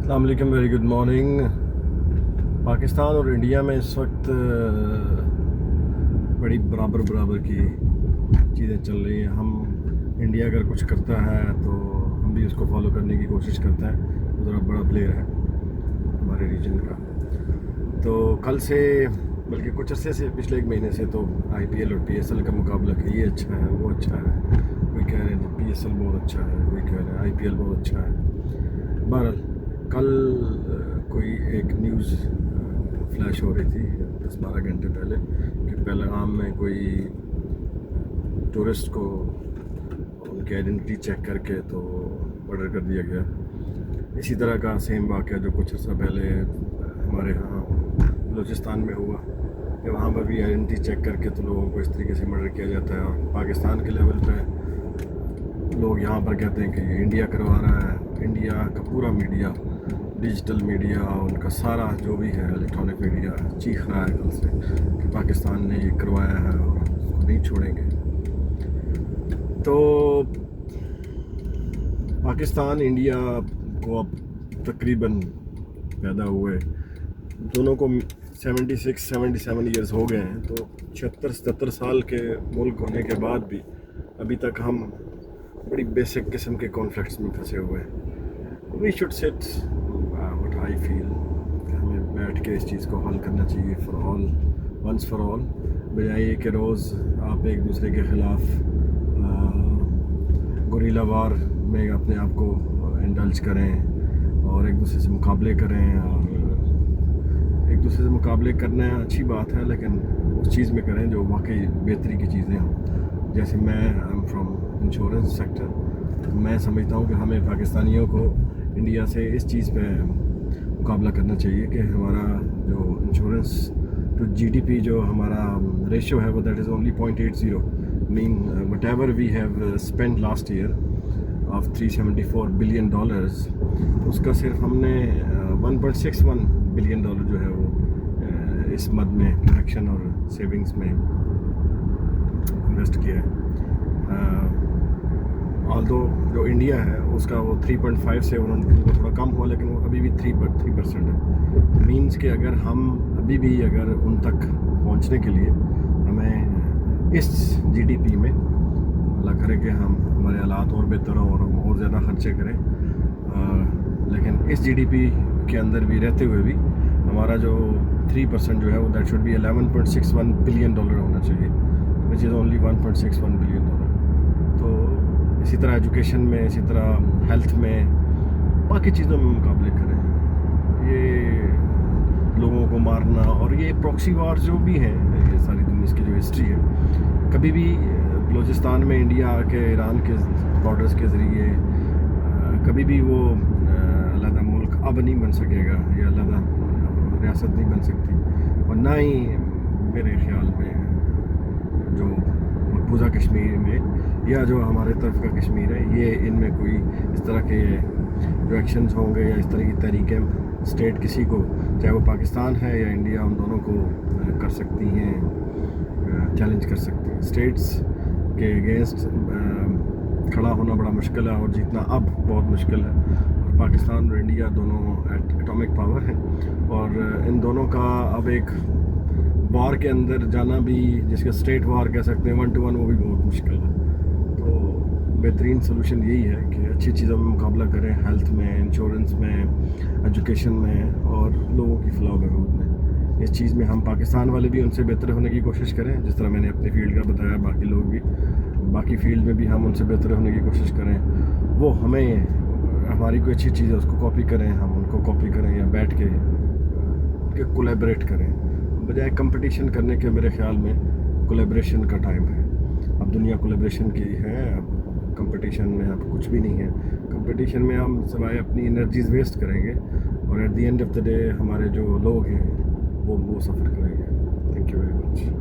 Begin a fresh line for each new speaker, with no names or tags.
السلام علیکم، very good morning. Pakistan اور انڈیا میں اس وقت بڑی برابر کی چیزیں چل رہی ہیں۔ ہم انڈیا اگر کچھ کرتا ہے تو ہم بھی اس کو فالو کرنے کی کوشش کرتے ہیں۔ وہ ذرا بڑا پلیئر ہے ہمارے ریجن کا، تو کل سے بلکہ کچھ عرصے سے، پچھلے ایک مہینے سے تو آئی پی ایل اور پی ایس ایل کا مقابلہ کہ یہ اچھا ہے، وہ اچھا ہے۔ کوئی کہہ رہے ہیں پی ایس ایل بہت اچھا ہے، کوئی کہہ رہے ہیں آئی پی ایل بہت اچھا ہے۔ بہرحال کل کوئی ایک نیوز فلیش ہو رہی تھی 10-12 گھنٹے پہلے کہ پہلگام میں کوئی ٹورسٹ کو ان کی آئیڈینٹی چیک کر کے تو مرڈر کر دیا گیا۔ اسی طرح کا سیم واقعہ جو کچھ عرصہ پہلے ہمارے ہاں بلوچستان میں ہوا کہ وہاں پر بھی آئیڈینٹی چیک کر کے تو لوگوں کو اس طریقے سے مرڈر کیا جاتا ہے۔ اور پاکستان کے لیول پہ لوگ یہاں پر کہتے ہیں کہ یہ انڈیا کروا رہا ہے۔ انڈیا کا پورا میڈیا، ڈیجیٹل میڈیا، ان کا سارا جو بھی ہے الیکٹرانک میڈیا چیخ رہا ہے کل سے کہ پاکستان نے یہ کروایا ہے اور ہم اس کو نہیں چھوڑیں گے۔ تو پاکستان انڈیا کو اب تقریباً پیدا ہوئے دونوں کو 76-77 ایئرز ہو گئے ہیں، تو 76-77 سال کے ملک ہونے کے بعد بھی ابھی تک ہم بڑی بیسک قسم کے کانفلکٹس میں پھنسے ہوئے ہیں۔ We should set what I feel کہ ہمیں بیٹھ کے اس چیز کو حل کرنا چاہیے for all, once for all, بجائے یہ کہ روز آپ ایک دوسرے کے خلاف گوریلا وار میں اپنے آپ کو انڈلج کریں اور ایک دوسرے سے مقابلے کریں۔ اور ایک دوسرے سے مقابلے کرنا اچھی بات ہے، لیکن اس چیز میں کریں جو واقعی بہتری کی چیزیں ہوں۔ جیسے میں ایم فرام انشورنس سیکٹر، تو میں سمجھتا ہوں کہ ہمیں پاکستانیوں کو انڈیا سے اس چیز پہ مقابلہ کرنا چاہیے کہ ہمارا جو insurance to G D P جو ہمارا ریشو ہے وہ that is only 0.80، mean whatever we have spend last year of $374 billion, اس کا صرف ہم نے $1.61 بلین جو ہے وہ اس مد میں پروڈکشن اور سیونگز میں انویسٹ کیا ہے۔ آلدو جو انڈیا ہے اس کا وہ 3.5 سے انہوں نے تھوڑا کم ہوا، لیکن وہ ابھی بھی 3% ہے۔ مینس کہ اگر ہم ابھی بھی اگر ان تک پہنچنے کے لیے ہمیں اس جی ڈی پی میں، اللہ کرے کہ ہمارے حالات اور بہتر ہوں اور ہم اور زیادہ خرچے کریں، لیکن اس جی ڈی پی کے اندر بھی رہتے ہوئے بھی ہمارا جو 3% جو ہے وہ دیٹ شوڈ بی $11.61 بلین ہونا چاہیے، وچ از اونلی $1.61 بلین۔ تو اسی طرح ایجوکیشن میں، اسی طرح ہیلتھ میں، باقی چیزوں میں مقابلے کریں۔ یہ لوگوں کو مارنا اور یہ پروکسی وار جو بھی ہیں، یہ ساری دنیا اس کی جو ہسٹری ہے، کبھی بھی بلوچستان میں انڈیا کے ایران کے بارڈرز کے ذریعے کبھی بھی وہ علیحدہ ملک اب نہیں بن سکے گا یا علیحدہ ریاست نہیں بن سکتی، اور نہ ہی میرے خیال میں جو مقبوضہ کشمیر میں یا جو ہمارے طرف کا کشمیر ہے، یہ ان میں کوئی اس طرح کے جو ایکشنز ہوں گے یا اس طرح کی تحریکیں اسٹیٹ کسی کو، چاہے وہ پاکستان ہے یا انڈیا، ان دونوں کو کر سکتی ہیں، چیلنج کر سکتی ہیں۔ اسٹیٹس کے اگینسٹ کھڑا ہونا بڑا مشکل ہے اور جیتنا اب بہت مشکل ہے۔ اور پاکستان اور انڈیا دونوں ایٹامک پاور ہیں، اور ان دونوں کا اب ایک وار کے اندر جانا بھی، جس کا اسٹیٹ وار کہہ سکتے ہیں 1 to 1، وہ بھی بہت مشکل ہے۔ تو بہترین سلوشن یہی ہے کہ اچھی چیزوں میں مقابلہ کریں، ہیلتھ میں، انشورنس میں، ایجوکیشن میں اور لوگوں کی فلاح و بہبود میں۔ اس چیز میں ہم پاکستان والے بھی ان سے بہتر ہونے کی کوشش کریں، جس طرح میں نے اپنے فیلڈ کا بتایا، باقی لوگ بھی باقی فیلڈ میں بھی ہم ان سے بہتر ہونے کی کوشش کریں۔ وہ ہمیں، ہماری کوئی اچھی چیز ہے اس کو کاپی کریں، ہم ان کو کاپی کریں یا بیٹھ کے کولیبریٹ کریں، بجائے کمپٹیشن کرنے کے۔ میرے خیال میں کولیبریشن کا ٹائم ہے، اب دنیا کولیبریشن کی ہے، اب کمپٹیشن میں اب کچھ بھی نہیں ہے۔ کمپٹیشن میں ہم سوائے اپنی انرجیز ویسٹ کریں گے، اور at the end of the day ہمارے جو لوگ ہیں وہ سفر کریں گے۔ Thank you very much.